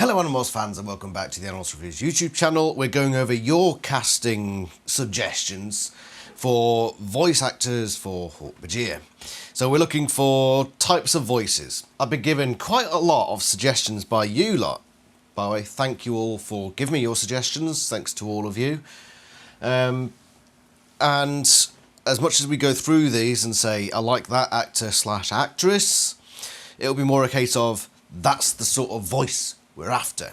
Hello Animorphs fans and welcome back to the Animorphs Reviews YouTube channel. We're going over your casting suggestions for voice actors for Hork-Bajir. So we're looking for types of voices. I've been given quite a lot of suggestions by you lot. By the way, thank you all for giving me your suggestions. Thanks to all of you. And as much as we go through these and say, I like that actor / actress, it'll be more a case of, that's the sort of voice we're after.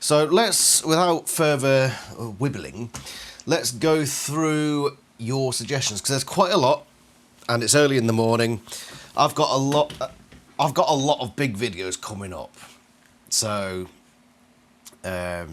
So let's, without further wibbling, let's go through your suggestions, because there's quite a lot, and it's early in the morning. I've got a lot of big videos coming up. So I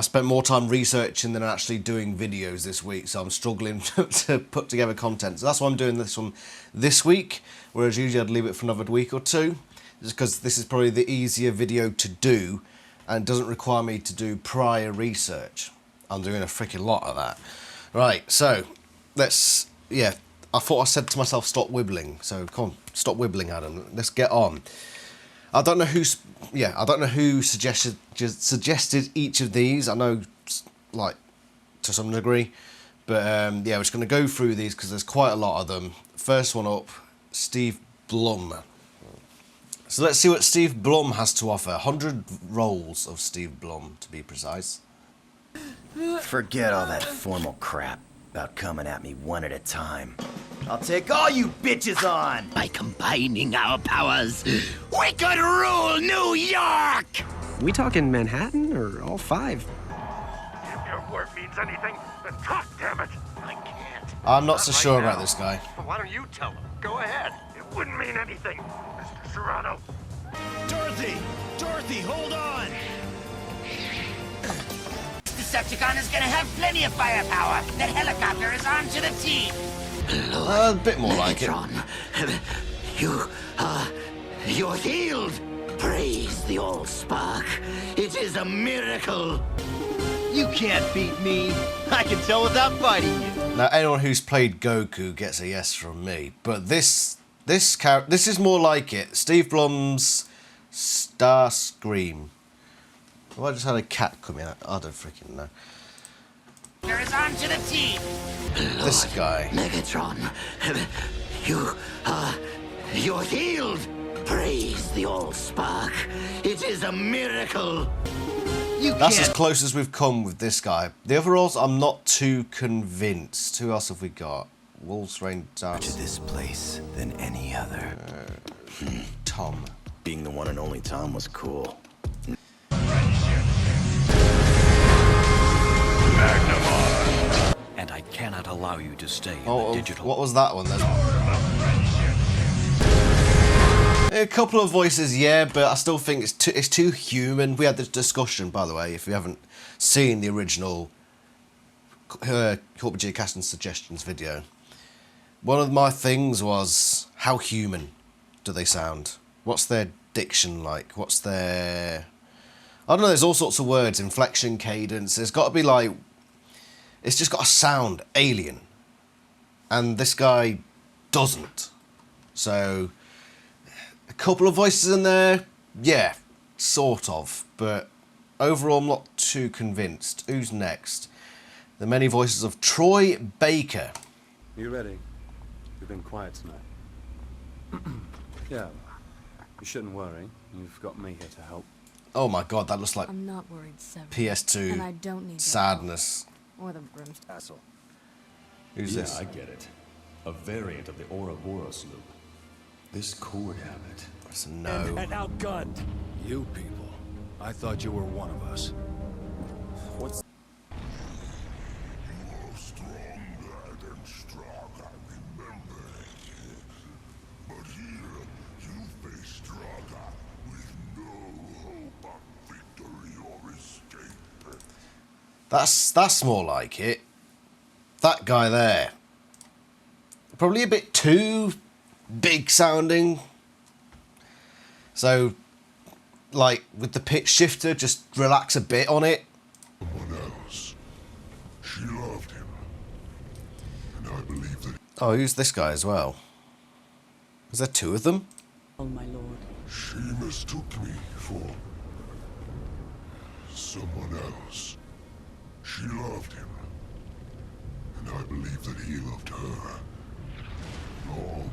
spent more time researching than actually doing videos this week, so I'm struggling to put together content. So that's why I'm doing this one this week, whereas usually I'd leave it for another week or two, just because this is probably the easier video to do and doesn't require me to do prior research. I'm doing a freaking lot of that. Right, so let's, I thought I said to myself, stop wibbling. So come on, stop wibbling, Adam. Let's get on. I don't know who suggested each of these. I know, like, to some degree, but yeah, we're just going to go through these because there's quite a lot of them. First one up, Steve Blum. So let's see what Steve Blum has to offer. 100 roles of Steve Blum, to be precise. Forget all that formal crap about coming at me one at a time. I'll take all you bitches on! By combining our powers, we could rule New York! We talking Manhattan or all five? If your word means anything, then talk, damn it! I can't. I'm not so sure about now. this guy. Well, why don't you tell him? Go ahead. It wouldn't mean anything, Mr. Serrano. Dorothy! Dorothy, hold on! Decepticon is gonna have plenty of firepower. That helicopter is on to the team. A bit more like it. You're healed. Praise the old spark. It is a miracle. You can't beat me. I can tell without fighting you. Now, anyone who's played Goku gets a yes from me, but this is more like it. Steve Blum's Starscream. Well, I just had a cat come in. I don't freaking know. Is on to the team. This guy. Megatron, you're healed. Praise the old spark. It is a miracle. That's as close as we've come with this guy. The overalls, I'm not too convinced. Who else have we got? Wolves Rain Dance. To this place than any other. Tom. Being the one and only Tom was cool. And I cannot allow you to stay in Oh, the digital... what was that one then? A couple of voices, yeah, but I still think it's too human. We had this discussion, by the way, if you haven't seen the original Hork-Bajir casting suggestions video. One of my things was, how human do they sound? What's their diction like? What's their... I don't know, there's all sorts of words, inflection, cadence. There's got to be like... It's just got to sound alien. And this guy doesn't. So, a couple of voices in there, yeah, sort of. But overall, I'm not too convinced. Who's next? The many voices of Troy Baker. You ready? You've been quiet tonight. Yeah, you shouldn't worry. You've got me here to help. Oh my god, that looks like I'm not worried, Severus. PS2 And I don't need sadness. or the broom tassel. Who's Yeah, this? I get it. A variant of the Ouroboros loop. This could have it. That's a no. And outgunned. You people, I thought you were one of us. What's... That's more like it. That guy there. Probably a bit too big sounding. So, like, with the pitch shifter, just relax a bit on it. Else. She loved him. And I believe that... Oh, who's this guy as well? Is there two of them? Oh, my lord. She mistook me for... someone else. She loved him. And I believe that he loved her. Long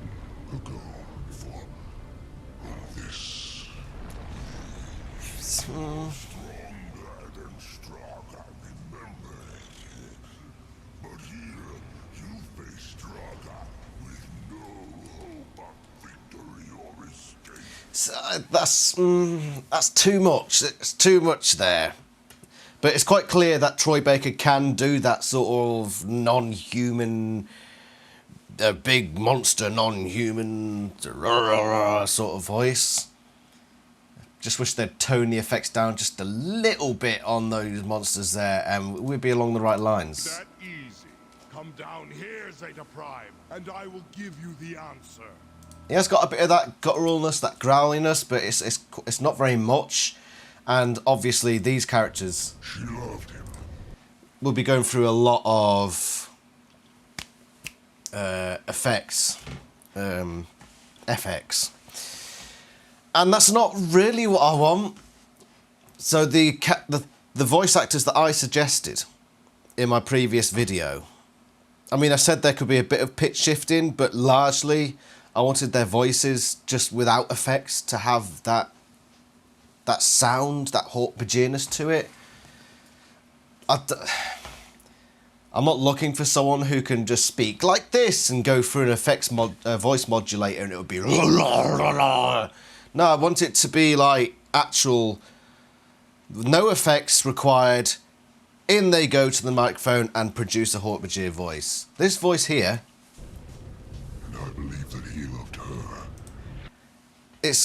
ago, before all this. Stronger than Strahd, I remember it. But here, you face Strahd with no hope of victory or escape. So, that's too much. It's too much there. But it's quite clear that Troy Baker can do that sort of non-human, big monster, non-human sort of voice. Just wish they'd tone the effects down just a little bit on those monsters there, and we'd be along the right lines. That easy. Come down here, Zeta Prime, and I will give you the answer. Yeah, it's got a bit of that gutturalness, that growliness, but it's not very much. And obviously, these characters She loved him. will be going through a lot of effects, FX, and that's not really what I want. So the voice actors that I suggested in my previous video, I mean, I said there could be a bit of pitch shifting, but largely I wanted their voices just without effects to have that sound, that Hork-Bajirness to it. I'm not looking for someone who can just speak like this and go through an effects voice modulator and it would be la, la, la, la. No, I want it to be like actual, no effects required. In they go to the microphone and produce a Hork-Bajir voice. This voice here, And I believe that he loved her. it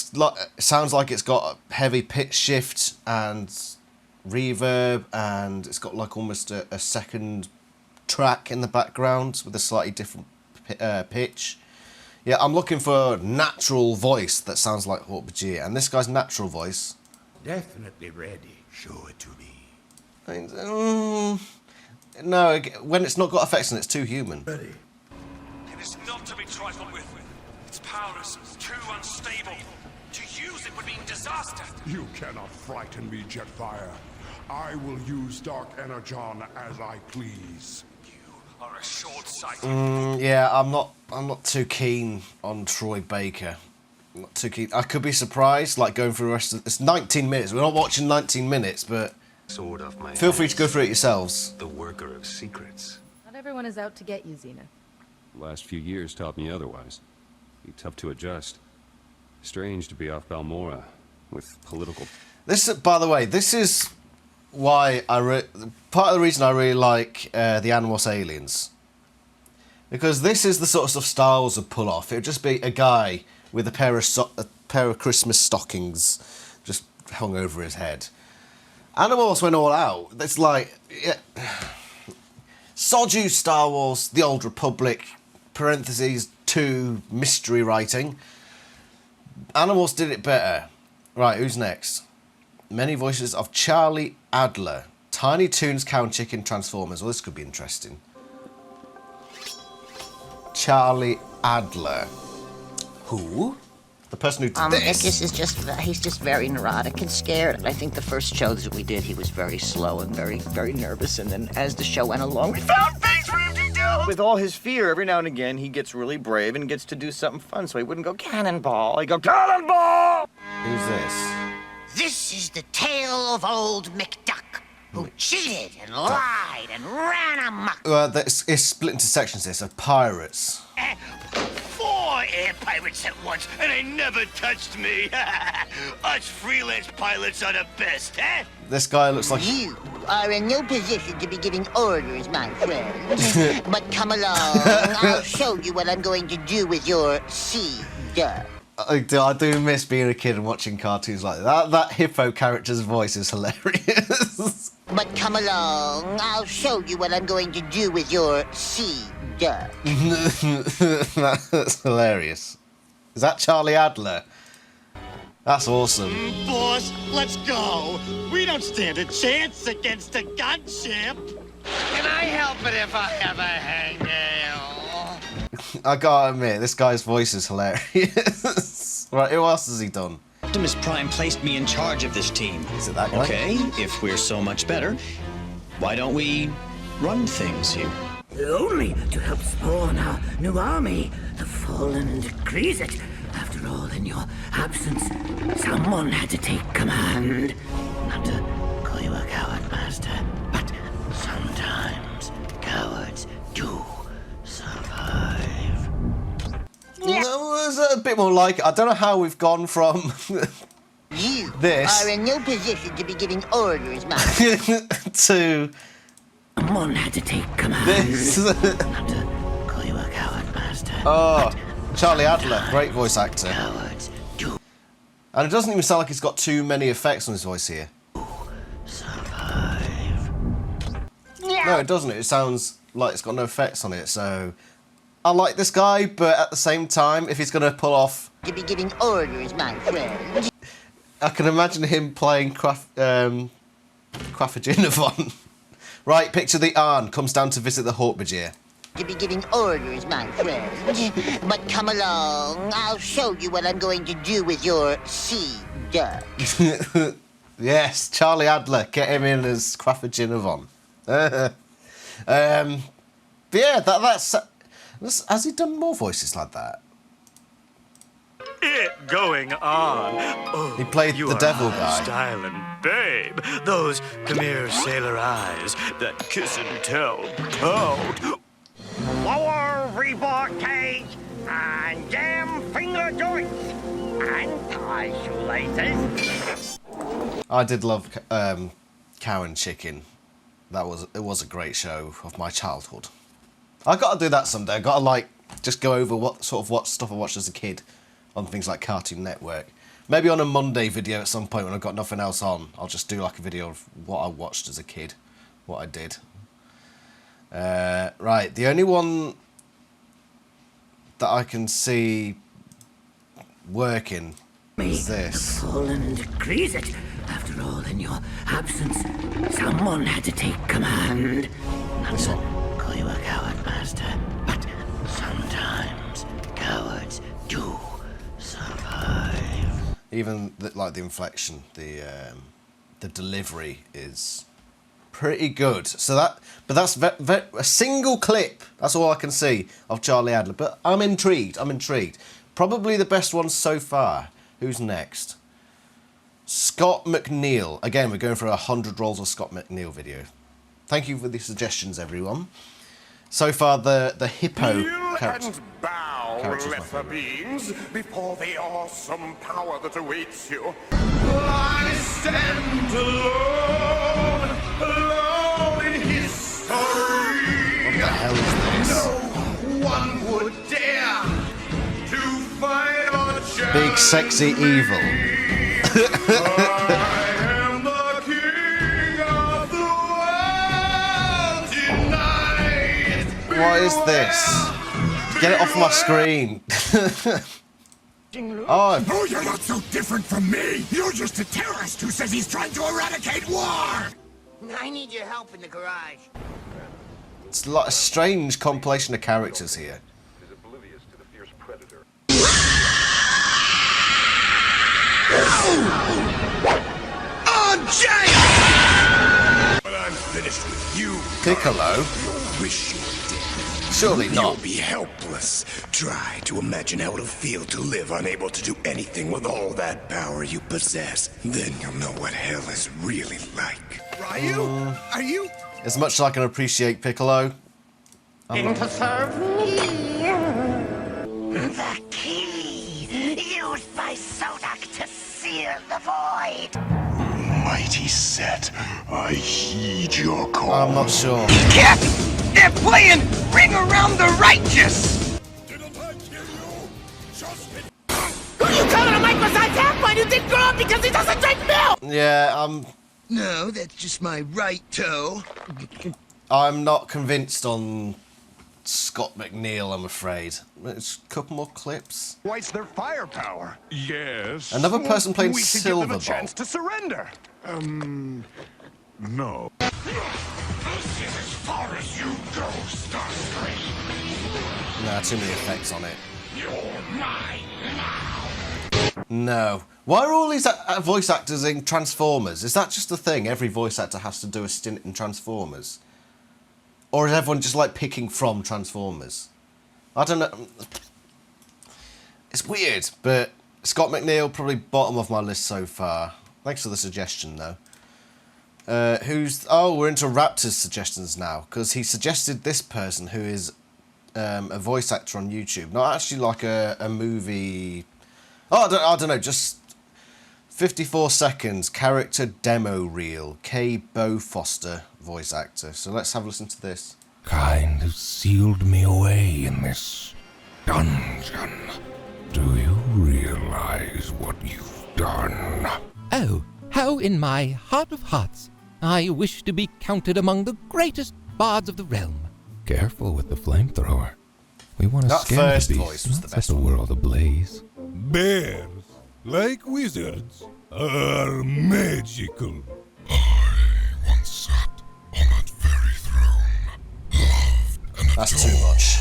sounds like it's got a heavy pitch shift and reverb, and it's got like almost a second track in the background with a slightly different pitch. Yeah, I'm looking for a natural voice that sounds like Hork-Bajir, and this guy's natural voice. Definitely ready. Show it to me. No, when it's not got effects and it's too human. Ready. It is not to be trifled with. Its power is too unstable. To use it would mean disaster. You cannot frighten me, Jetfire. I will use Dark Energon as I please. You are a short-sighted. Yeah, I'm not too keen on Troy Baker. I'm not too keen. I could be surprised, like going through the rest of it's 19 minutes. We're not watching 19 minutes, but Sword off my feel free hands. to go through it yourselves. The worker of secrets. Not everyone is out to get you, Xena. The last few years taught me otherwise. Be tough to adjust. Strange to be off Balmora with political. This, by the way, this is why part of the reason I really like the Animorphs Aliens, because this is the sort of stuff Star Wars would pull off. It would just be a guy with a pair of Christmas stockings just hung over his head. Animorphs went all out. It's like, yeah, sod you, Star Wars, the Old Republic, parentheses 2 mystery writing. Animorphs did it better. Right, who's next? Many voices of Charlie Adler. Tiny Toons, Cow and Chicken, Transformers. Well, this could be interesting. Charlie Adler. Who? The person who did this? Ickis is he's just very neurotic and scared. I think the first shows that we did, he was very slow and very, very nervous. And then as the show went along, we found things for him to do. With all his fear, every now and again, he gets really brave and gets to do something fun. So he wouldn't go cannonball. He'd go cannonball! Who's this? this is the tale of old McDuck, who cheated and lied and ran amok. Well, it's split into sections here, so pirates. 4 air pirates at once, and they never touched me. Us freelance pilots are the best, eh? This guy looks like... You are in no position to be giving orders, my friend. But come along, I'll show you what I'm going to do with your seed. I do miss being a kid and watching cartoons like that. That hippo character's voice is hilarious. But come along, I'll show you what I'm going to do with your seed. That's hilarious. Is that Charlie Adler? That's awesome. Boss, let's go. We don't stand a chance against a gunship. Can I help it if I have a hangnail? I gotta admit, this guy's voice is hilarious. Right, who else has he done? Optimus Prime placed me in charge of this team. Is it that guy? Okay, if we're so much better, why don't we run things here? Only to help spawn our new army, the Fallen, and decrease it. After all, in your absence, someone had to take command. Not to call you a coward, Master, but sometimes cowards do survive. No, it was a bit more like it. I don't know how we've gone from You this are in no position to be giving orders, Master. to someone had to take command. this. Not to call you a coward, Master. Oh, Charlie Adler, great voice actor. Cowards do And it doesn't even sound like he's got too many effects on his voice here. survive. No, it doesn't. It sounds like it's got no effects on it. So I like this guy, but at the same time, if he's going to pull off, To be giving orders, my friend. I can imagine him playing Quaffajinavon. Right, picture the Arn comes down to visit the Hork-Bajir. To be giving orders, my friend. But come along, I'll show you what I'm going to do with your sea duck. Yes, Charlie Adler, get him in as Quaffajinavon. But yeah, that's... Has he done more voices like that? It going on. Oh, He played you the are devil high guy. Styling, babe. Those come here sailor eyes that kiss and tell proud. Lower rebar cage and jam finger joints and tie shoelaces. I did love Cow and Chicken. It was a great show of my childhood. I got to do that someday. I got to just go over what stuff I watched as a kid on things like Cartoon Network. Maybe on a Monday video at some point when I've got nothing else on, I'll just do like a video of what I watched as a kid, what I did. Right, the only one that I can see working is this. Fallen and decrease it. After all, in your absence, someone had to take command. Not This to one. call you a coward, Master, but sometimes cowards do survive. Even the inflection, the delivery is pretty good. So that's a single clip. That's all I can see of Charlie Adler. But I'm intrigued. Probably the best one so far. Who's next? Scott McNeil. Again, we're going for 100 rolls of Scott McNeil video. Thank you for the suggestions, everyone. So far, the hippo character. Bow, Character's my lesser beings, before the awesome power that awaits you. I stand alone in history. What the hell is this? No one would dare to fight or challenge Big sexy evil. I am the king of the world tonight. What is this? Get it off my screen. Oh, you're not so different from me. You're just a terrorist who says he's trying to eradicate war. I need your help in the garage. It's like a strange compilation of characters here. On Jay! But I'm finished with you. Piccolo? You'll wish you were dead. Surely not. You'll be helpless. Try to imagine how it'll feel to live unable to do anything with all that power you possess. Then you'll know what hell is really like. Ryu? Are you? As much as I can appreciate Piccolo, To serve me. The key used by Sodak to seal the void. Mighty Set, I heed your call. I'm not sure. Cat! They're playing Ring Around the Righteous! Who you calling a Mike besides Half-Pint who didn't grow up because he doesn't drink milk? Yeah, No, that's just my right toe. I'm not convinced on Scott McNeil, I'm afraid. It's a couple more clips. What's their firepower? Yes. Another person playing we should give them a Silverbolt. chance to surrender. No. This is as far as you go, Starscream. Nah, too many effects on it. You're mine now. No. Why are all these voice actors in Transformers? Is that just a thing? Every voice actor has to do a stint in Transformers? Or is everyone just like picking from Transformers? I don't know. It's weird, but Scott McNeil, probably bottom of my list so far. Thanks for the suggestion, though. We're into Raptor's suggestions now, because he suggested this person who is a voice actor on YouTube. Not actually like a movie... Oh, I don't know, just 54 seconds, character demo reel, K. Bo Foster, voice actor. So let's have a listen to this. Kind of sealed me away in this dungeon. Do you realize what you've done? Oh, how in my heart of hearts I wish to be counted among the greatest bards of the realm. Careful with the flamethrower. We want to That scare first the beast, voice was the not best set the one. world ablaze. Bears, like wizards, are magical. Once sat on that very throne, loved and That's too much.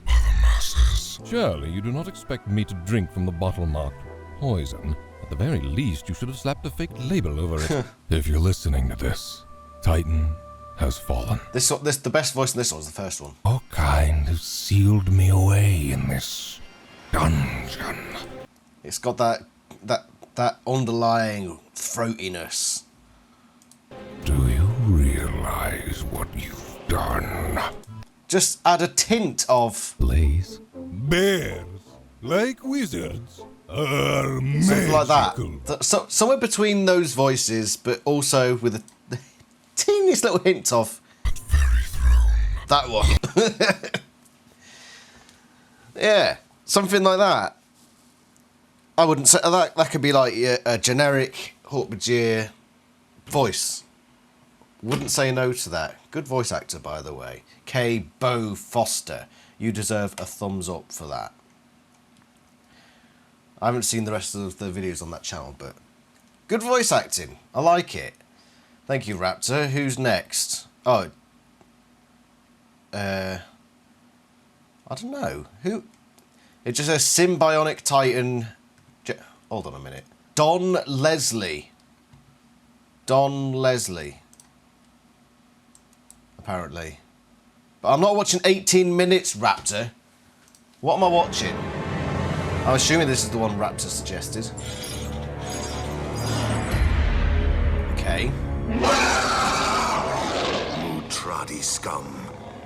by the masses. Surely you do not expect me to drink from the bottle marked poison. At the very least, you should have slapped a fake label over it. If you're listening to this, Titan has fallen. The best voice in this one was the first one. Oh, kind of sealed me away in this dungeon. It's got that underlying throatiness. Do you realize what you've done? Just add a tint of blaze. Bears, like wizards, are something magical. like that. So somewhere between those voices, but also with a teeniest little hint of that one. Yeah, something like that. I wouldn't say that. That could be like a generic Hork-Bajir voice. Wouldn't say no to that. Good voice actor, by the way. K. Bo Foster. You deserve a thumbs up for that. I haven't seen the rest of the videos on that channel, but good voice acting. I like it. Thank you, Raptor. Who's next? Oh. I don't know. Who? It just says Symbionic Titan... Hold on a minute. Don Leslie. Don Leslie. Apparently. But I'm not watching 18 minutes, Raptor. What am I watching? I'm assuming this is the one Raptor suggested. Okay. Mutradi scum.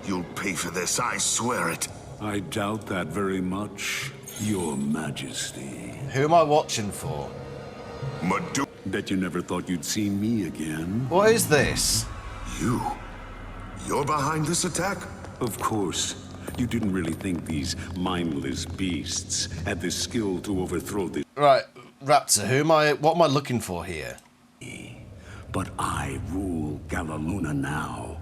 You'll pay for this, I swear it. I doubt that very much, Your Majesty. Who am I watching for? Bet you never thought you'd see me again. What is this? You're behind this attack? Of course. You didn't really think these mindless beasts had the skill to overthrow this. Right, Raptor, what am I looking for here? But I rule Galaluna now.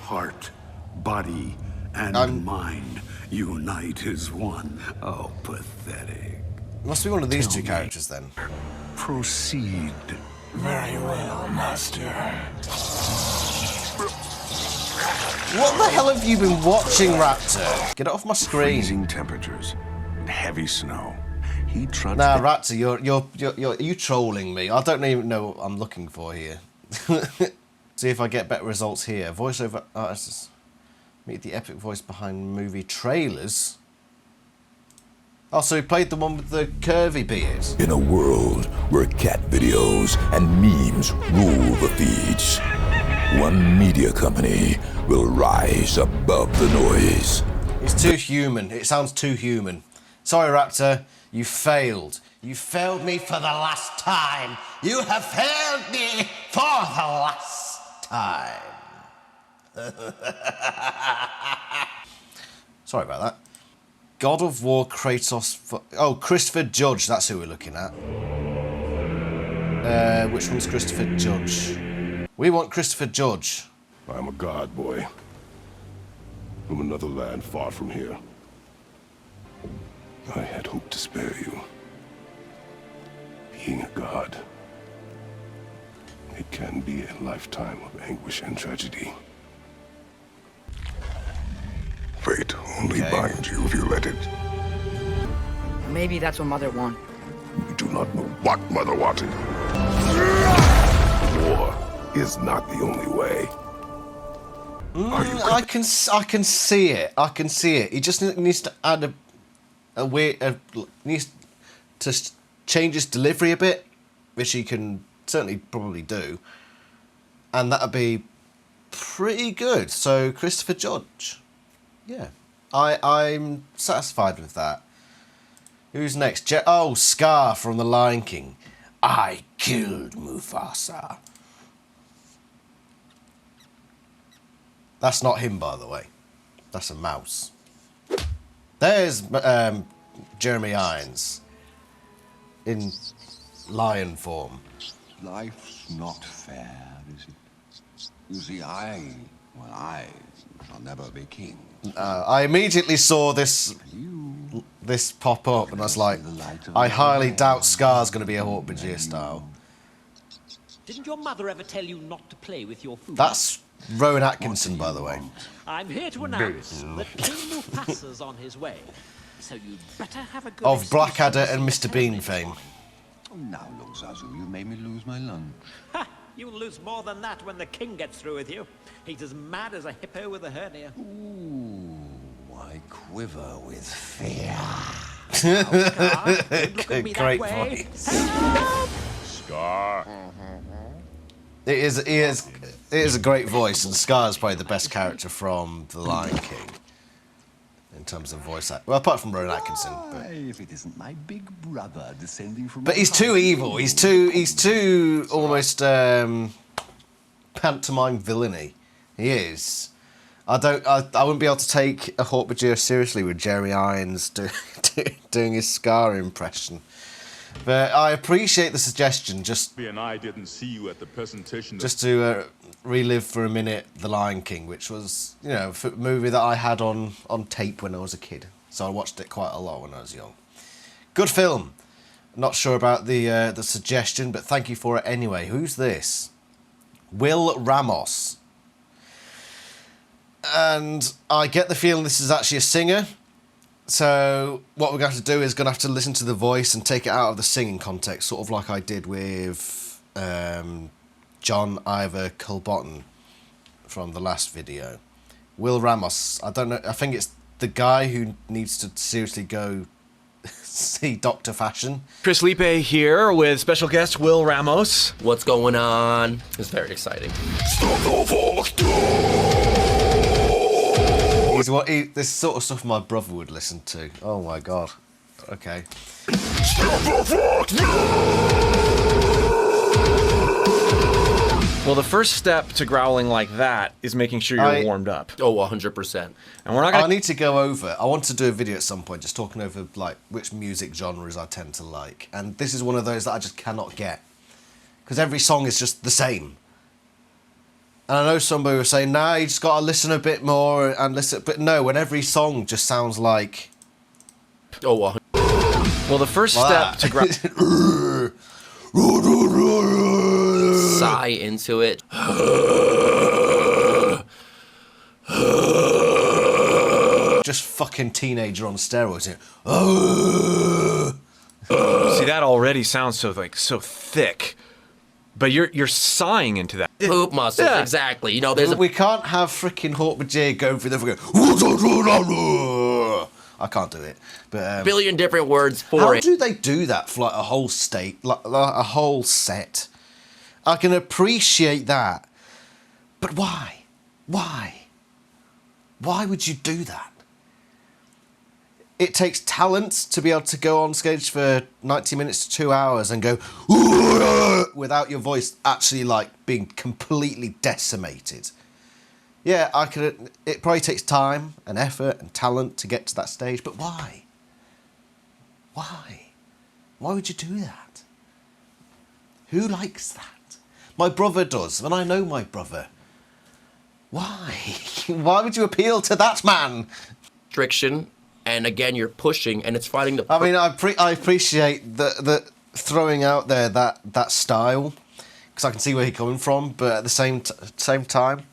Heart, body, and mind unite as one. Oh, pathetic. Must be one of these two characters then. Proceed. Very well, Master. What the hell have you been watching, Raptor? Get it off my screen. Freezing temperatures and heavy snow. He trudged. Nah, Raptor, you're trolling me. I don't even know what I'm looking for here. See if I get better results here. Voiceover artists meet the epic voice behind movie trailers. Oh, so he played the one with the curvy beard. In a world where cat videos and memes rule the feeds, one media company will rise above the noise. It's too human. It sounds too human. Sorry, Raptor. You failed. You failed me for the last time. You have failed me for the last time. Sorry about that. God of War Kratos... Oh, Christopher Judge. That's who we're looking at. Which one's Christopher Judge? We want Christopher Judge. I'm a god, boy. From another land far from here. I had hoped to spare you. Being a god, it can be a lifetime of anguish and tragedy. Fate only binds you if you let it. Maybe that's what Mother wanted. do not know what Mother wanted. War is not the only way. I can see it. I can see it. He just needs to add needs to change his delivery a bit, which he can certainly probably do, and that'd be pretty good. So Christopher Judge, yeah, I'm satisfied with that. Who's next? Scar from The Lion King. I killed Mufasa. That's not him, by the way. That's a mouse. There's Jeremy Irons in lion form. Life's not fair, is it? You see, I shall never be king. I immediately saw this pop up, and I was like, I highly doubt Scar's going to be a Hork-Bajir style. Didn't your mother ever tell you not to play with your food? That's Rowan Atkinson, by the way. I'm here to announce that King Mufasa's on his way. So you'd better have a good Of Blackadder and Mr. Bean fame. Oh, now look, Zazu, you made me lose my lunch. Ha! You'll lose more than that when the king gets through with you. He's as mad as a hippo with a hernia. Ooh, I quiver with fear. Great voice. Scar. It is a great voice, and Scar is probably the best character from The Lion King in terms of voice acting. Well, apart from Rowan Atkinson. But if it isn't my big brother descending from. But he's too evil. He's too almost pantomime villainy. He is. I wouldn't be able to take a Hork-Bajir seriously with Jeremy Irons doing his Scar impression. But I appreciate the suggestion. And I didn't see you at the presentation. Just to relive for a minute The Lion King, which was, a movie that I had on tape when I was a kid. So I watched it quite a lot when I was young. Good film. Not sure about the suggestion, but thank you for it anyway. Who's this? Will Ramos. And I get the feeling this is actually a singer. So what we're going to have to do is going to have to listen to the voice and take it out of the singing context, sort of like I did with John Ivor Culbotton from the last video. Will Ramos, I don't know, I think it's the guy who needs to seriously go see Dr. Fashion. Chris Lipe here with special guest Will Ramos. What's going on? It's very exciting. This sort of stuff my brother would listen to. Oh my god. Okay. Well, the first step to growling like that is making sure you're warmed up. Oh, 100%. And we're not gonna. I need to go over. I want to do a video at some point, just talking over like which music genres I tend to like, and this is one of those that I just cannot get because every song is just the same. And I know somebody was saying, nah, you just got to listen a bit more and listen. But no, when every song just sounds like. Oh, well. Well, the first step to sigh into it. Just fucking teenager on steroids. See, that already sounds so thick. But you're sighing into that. Poop muscles, exactly. We can't have freaking Hork-Bajir going through the going. I can't do it. But billion different words for how it. How do they do that for like a whole state, like a whole set? I can appreciate that, but why? Why? Why would you do that? It takes talent to be able to go on stage for 90 minutes to 2 hours and go without your voice actually like being completely decimated. Yeah, it probably takes time and effort and talent to get to that stage, but why? Why? Why would you do that? Who likes that? My brother does, and I know my brother. Why? Why would you appeal to that man? Restriction. And again, you're pushing, and it's fighting the. I mean, I appreciate the throwing out there that style, because I can see where he's coming from. But at the same time,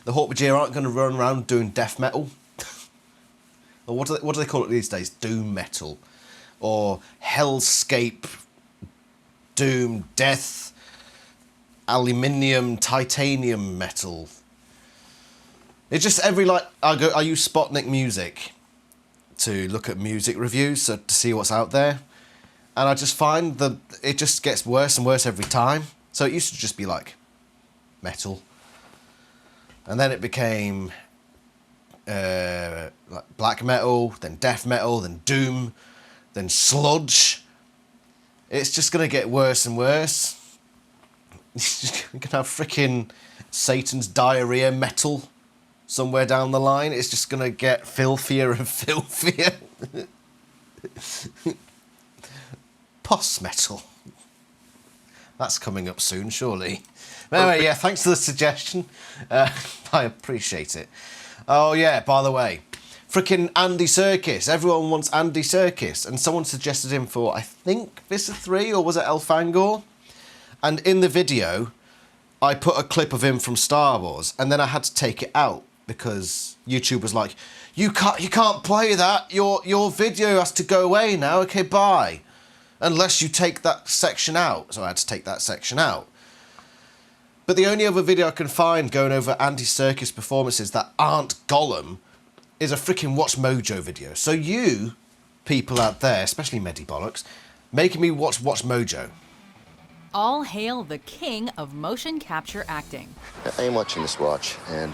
the Hork-Bajir aren't going to run around doing death metal, or what do they call it these days? Doom metal, or hellscape, doom, death, aluminium, titanium metal. It's just every, like, I use Spotnik Music to look at music reviews, to see what's out there. And I just find that it just gets worse and worse every time. So it used to just be like metal. And then it became like black metal, then death metal, then doom, then sludge. It's just going to get worse and worse. You're going to have freaking Satan's diarrhea metal somewhere down the line. It's just going to get filthier and filthier. Post metal. That's coming up soon, surely. But anyway, yeah, thanks for the suggestion. I appreciate it. Oh, yeah, by the way, freaking Andy Serkis. Everyone wants Andy Serkis. And someone suggested him for, I think, Vista 3, or was it Elfangor? And in the video, I put a clip of him from Star Wars, and then I had to take it out because YouTube was like, you can't play that. Your video has to go away now. Okay, bye. Unless you take that section out. So I had to take that section out. But the only other video I can find going over Andy Serkis performances that aren't Gollum is a freaking Watch Mojo video. So you people out there, especially Medibollocks, making me watch Mojo. All hail the king of motion capture acting. I am watching this watch, and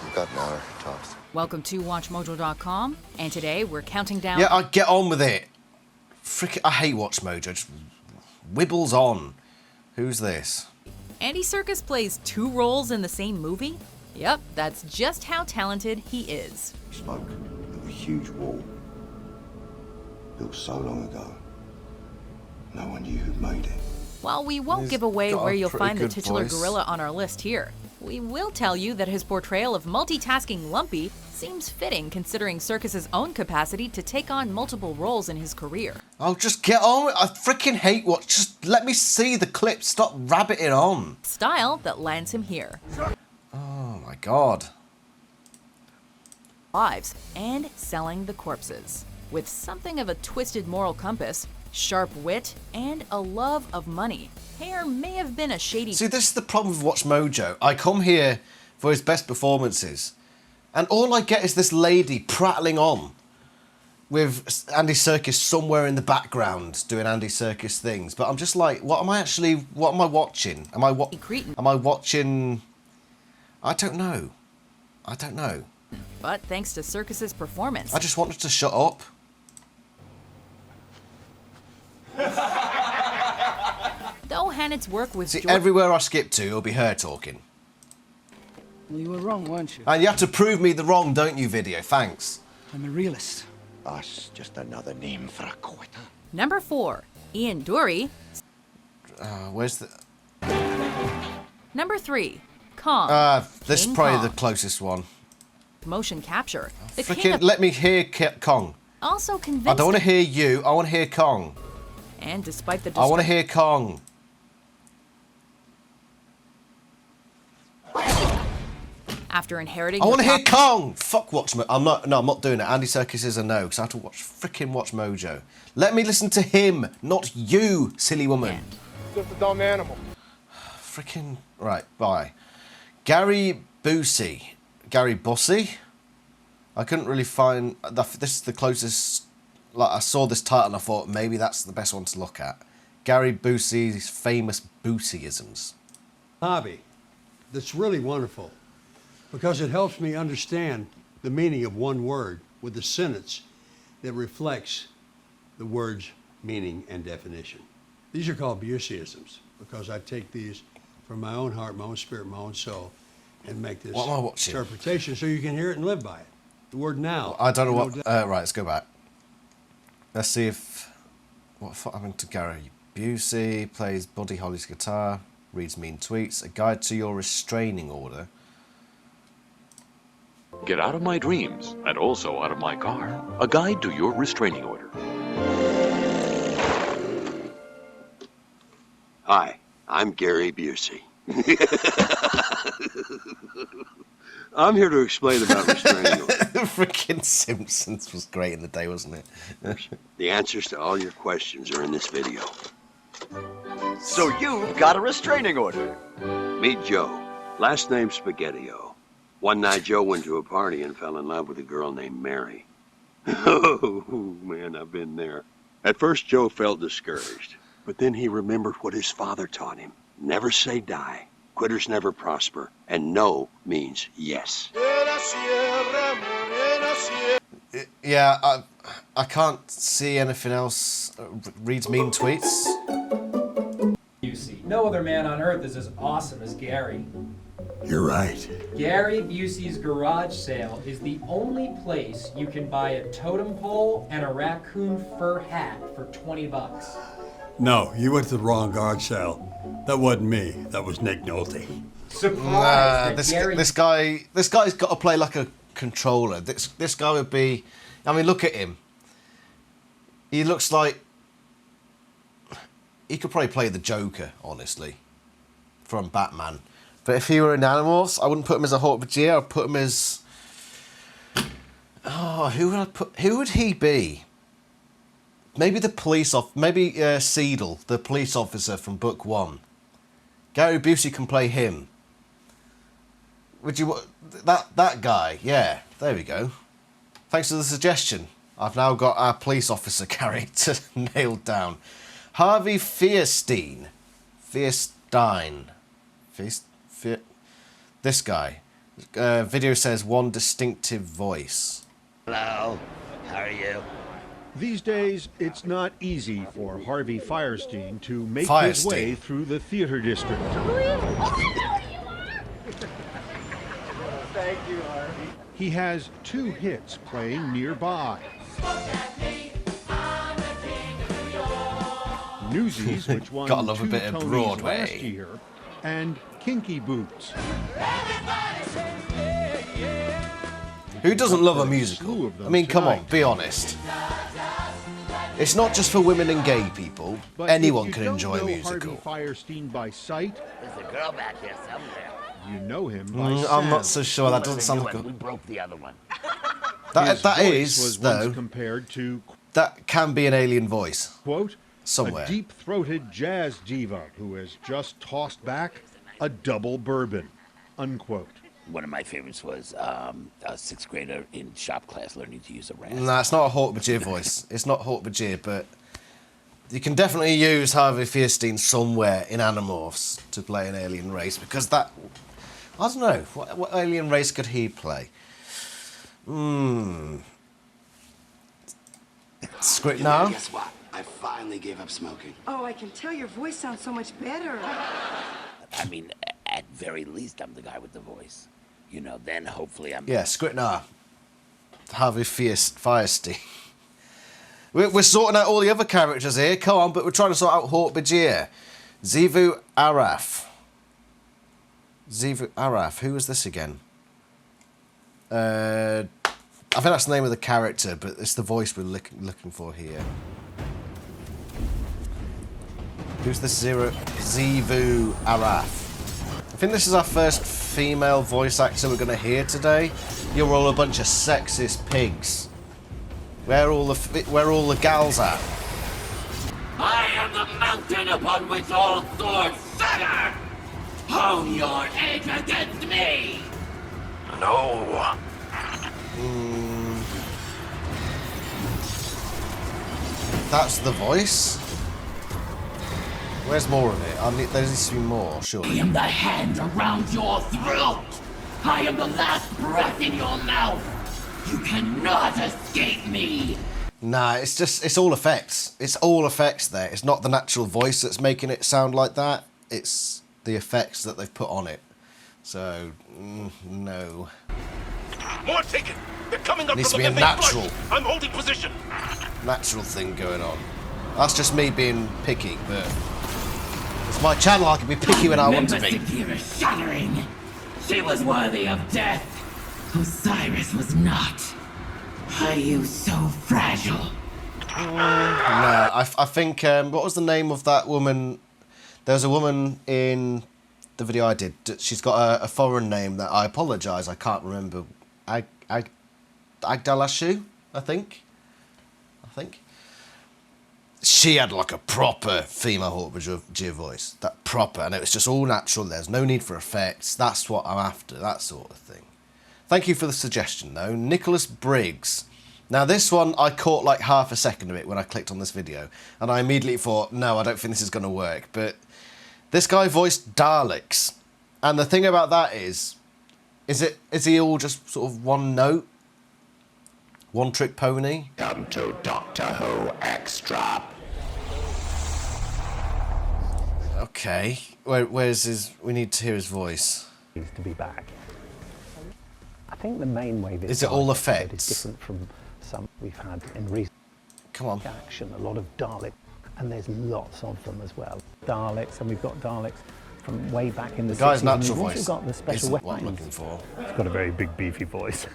we've got an hour tops. Welcome to WatchMojo.com, and today we're counting down... Yeah, I get on with it. Frickin', I hate Watch Mojo. Just wibbles on. Who's this? Andy Serkis plays 2 roles in the same movie? Yep, that's just how talented he is. We spoke of a huge wall built so long ago. No one knew who made it. While we won't give away where you'll find the titular gorilla on our list here, we will tell you that his portrayal of multitasking Lumpy seems fitting considering Serkis's own capacity to take on multiple roles in his career. Oh, just get on with it. I freaking hate what... Just let me see the clip. Stop rabbiting on. Style that lands him here. Oh my god. Lives and selling the corpses. With something of a twisted moral compass, sharp wit, and a love of money. Hair may have been a shady... See, this is the problem with Watch Mojo. I come here for his best performances, and all I get is this lady prattling on with Andy Serkis somewhere in the background doing Andy Serkis things. But I'm just like, what am I watching? Am I watching... I don't know. But thanks to Serkis's performance... I just wanted to shut up. Though Hannett's work with... See, everywhere I skip to, it'll be her talking. Well, you were wrong, weren't you? And you have to prove me the wrong, don't you, video? Thanks. I'm a realist. That's just another name for a quitter. Number 4, Ian Dury. Where's the... Number 3, Kong. This is probably the closest one. Motion capture. The Freaking let me hear Kong. Also convinced... I don't want to hear you, I want to hear Kong. And despite the... I want to hear Kong. After inheriting... I want to hear Kong! Fuck Watch Mojo. I'm not doing it. Andy Serkis is a no, because I have to freaking watch Mojo. Let me listen to him, not you, silly woman. Just a dumb animal. Freaking... Right, bye. Gary Busey. Gary Busey? I couldn't really find... This is the closest... Like, I saw this title and I thought maybe that's the best one to look at. Gary Busey's famous Buseyisms. Hobby that's really wonderful because it helps me understand the meaning of one word with a sentence that reflects the word's meaning and definition. These are called Buseyisms because I take these from my own heart, my own spirit, my own soul, and make this interpretation so you can hear it and live by it. The word now. I don't know what... right, let's go back. Let's see if... What happened to Gary Busey? Plays Buddy Holly's guitar. Reads mean tweets. A guide to your restraining order. Get out of my dreams, and also out of my car. A guide to your restraining order. Hi, I'm Gary Busey. I'm here to explain about restraining order. Freaking Simpsons was great in the day, wasn't it? The answers to all your questions are in this video. So you've got a restraining order. Meet Joe. Last name Spaghetti-O. One night Joe went to a party and fell in love with a girl named Mary. Oh, man, I've been there. At first, Joe felt discouraged, but then he remembered what his father taught him. Never say die. Quitters never prosper, and no means yes. Yeah, I can't see anything else. Reads mean tweets. Busey. No other man on earth is as awesome as Gary. You're right. Gary Busey's garage sale is the only place you can buy a totem pole and a raccoon fur hat for $20. No, you went to the wrong garage sale. That wasn't me. That was Nick Nolte. Surprise! This guy's got to play like a controller. This guy would be. I mean, look at him. He looks like he could probably play the Joker, honestly, from Batman. But if he were in Animorphs, I wouldn't put him as a Hork-Bajir. I'd put him as. Oh, who would I put? Who would he be? Maybe the police maybe Seedle, the police officer from Book 1. Gary Busey can play him. Would you that guy? Yeah, there we go. Thanks for the suggestion. I've now got our police officer character nailed down. Harvey Fierstein. This guy. Video says one distinctive voice. Hello, how are you? These days, it's not easy for Harvey Fierstein to make his way through the theater district. Thank you, Harvey. He has 2 hits playing nearby. Newsies, which won Gotta love 2 a bit of Tonys Broadway. last year, and Kinky Boots. Who doesn't love a musical? I mean, come on, be honest. It's not just for women and gay people. But anyone if can you enjoy a don't know musical. Harvey Fierstein by sight. There's a girl back here somewhere. You know him by I'm sound. not so sure. That doesn't sound like We broke the other one. His that voice is was though. once compared to, That can be an alien voice. quote, Somewhere. a deep-throated jazz diva who has just tossed back a double bourbon, unquote. One of my favorites was a 6th grader in shop class learning to use a rasp. Nah, it's not a Hork-Bajir voice. It's not Hork-Bajir, but you can definitely use Harvey Fierstein somewhere in Animorphs to play an alien race, because that... I don't know. What alien race could he play? Script now? Guess what? I finally gave up smoking. Oh, I can tell your voice sounds so much better. I mean, at very least, I'm the guy with the voice. You know, then hopefully I'm... Yeah, script now. Harvey Fierstein. We're sorting out all the other characters here. Come on, but we're trying to sort out Hork-Bajir. Zivu Araf. Who was this again? I think that's the name of the character, but it's the voice we're looking for here. Who's this Zivu Araf? I think this is our first female voice actor we're going to hear today. You're all a bunch of sexist pigs. Where are all the gals at? I am the mountain upon which all swords shatter! Hone your edge against me! No. That's the voice? Where's more of it? There needs to be more, surely. I am the hand around your throat! I am the last breath in your mouth! You cannot escape me! Nah, it's all effects. It's all effects there. It's not the natural voice that's making it sound like that. It's the effects that they've put on it. So, no. More taken. They're coming up Needs from to the be a natural. I'm holding position. Natural thing going on. That's just me being picky, but it's my channel. I can be picky when I want to be. Sagira shattering. She was worthy of death. Osiris was not. Are you so fragile? No, I think what was the name of that woman? There was a woman in the video I did, she's got a foreign name that I apologise, I can't remember. Agdalashu, I think. She had like a proper female Hork-Bajir voice. That proper, and it was just all natural. There's no need for effects. That's what I'm after, that sort of thing. Thank you for the suggestion, though. Nicholas Briggs. Now, this one, I caught like half a second of it when I clicked on this video, and I immediately thought, no, I don't think this is going to work. But this guy voiced Daleks, and the thing about that is he all just sort of one note? One trick pony? Come to Doctor Who Extra. Okay. Where's his... We need to hear his voice. Needs to be back. I think the main way this is it all effects? Is different from some we've had in recent action. A lot of Daleks, and there's lots of them as well. Daleks, and we've got Daleks from way back in the 60s. Guy's natural We've voice also got the special isn't weapons. what I'm looking for. It's got a very big, beefy voice.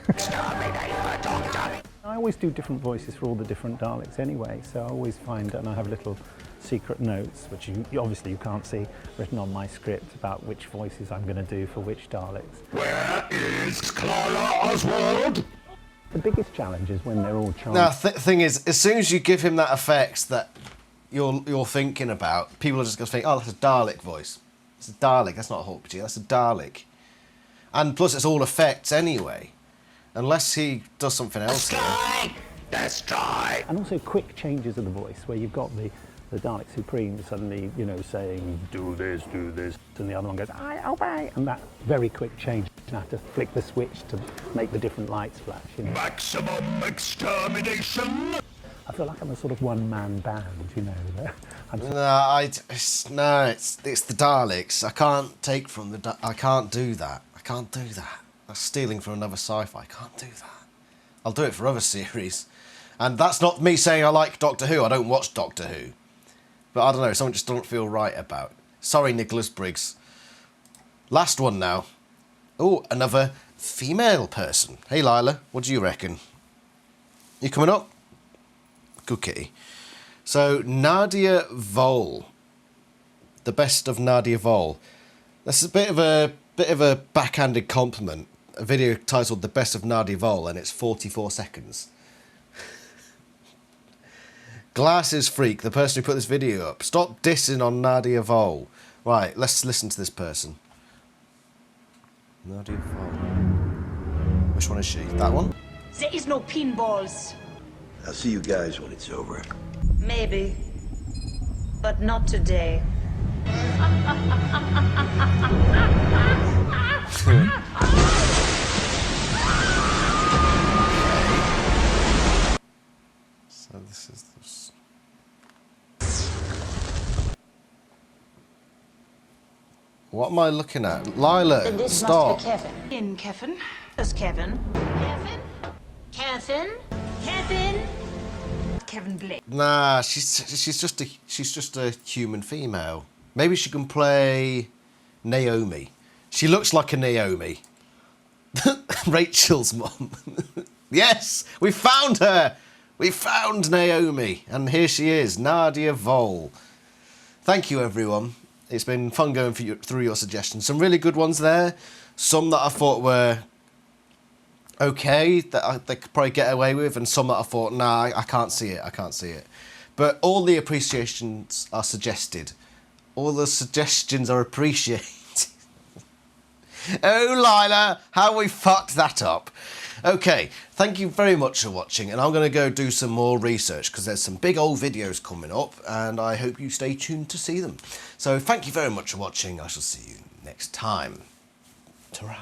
I always do different voices for all the different Daleks anyway, so I always find, and I have little secret notes, which you obviously you can't see, written on my script about which voices I'm going to do for which Daleks. Where is Clara Oswald? The biggest challenge is when they're all charged. Now, thing is, as soon as you give him that effects that you're thinking about, people are just going to think, oh, that's a Dalek voice. It's a Dalek, that's not a Hork-Bajir, that's a Dalek. And plus, it's all effects anyway. Unless he does something else here. Destroy! And also quick changes of the voice, where you've got the Dalek Supreme suddenly, you know, saying, do this, and the other one goes, I obey, and that very quick change. You have to flick the switch to make the different lights flash, you know. Maximum extermination! I feel like I'm a sort of one-man band, you know. It's the Daleks. I can't take from the... I can't do that. That's stealing from another sci-fi. I can't do that. I'll do it for other series. And that's not me saying I like Doctor Who. I don't watch Doctor Who. But I don't know, something just doesn't feel right about it. Sorry, Nicholas Briggs. Last one now. Oh, another female person. Hey, Lila, what do you reckon? You coming up? Good kitty. So, Nadia Vole. The best of Nadia Vole. That's a bit of a backhanded compliment. A video titled The Best of Nadia Vole, and it's 44 seconds. Glasses Freak, the person who put this video up. Stop dissing on Nadia Vole. Right, let's listen to this person. Nadia Vole. Which one is she? That one? There is no pinballs. I'll see you guys when it's over. Maybe. But not today. So this is this. What am I looking at? Lila, Then this stop. must be Kevin. In Kevin? As Kevin? Kevin? Kevin? Kevin? Kevin Blake. Nah, she's just a human female. Maybe she can play Naomi. She looks like a Naomi. Rachel's mum. Yes, we found her. We found Naomi, and here she is, Nadia Vole. Thank you, everyone. It's been fun going through your suggestions. Some really good ones there. Some that I thought were okay, that they could probably get away with, and some that I thought, nah, I can't see it. But all the appreciations are suggested. All the suggestions are appreciated. Oh, Lila, how we fucked that up. Okay, thank you very much for watching, and I'm going to go do some more research because there's some big old videos coming up, and I hope you stay tuned to see them. So thank you very much for watching. I shall see you next time. Ta-ra.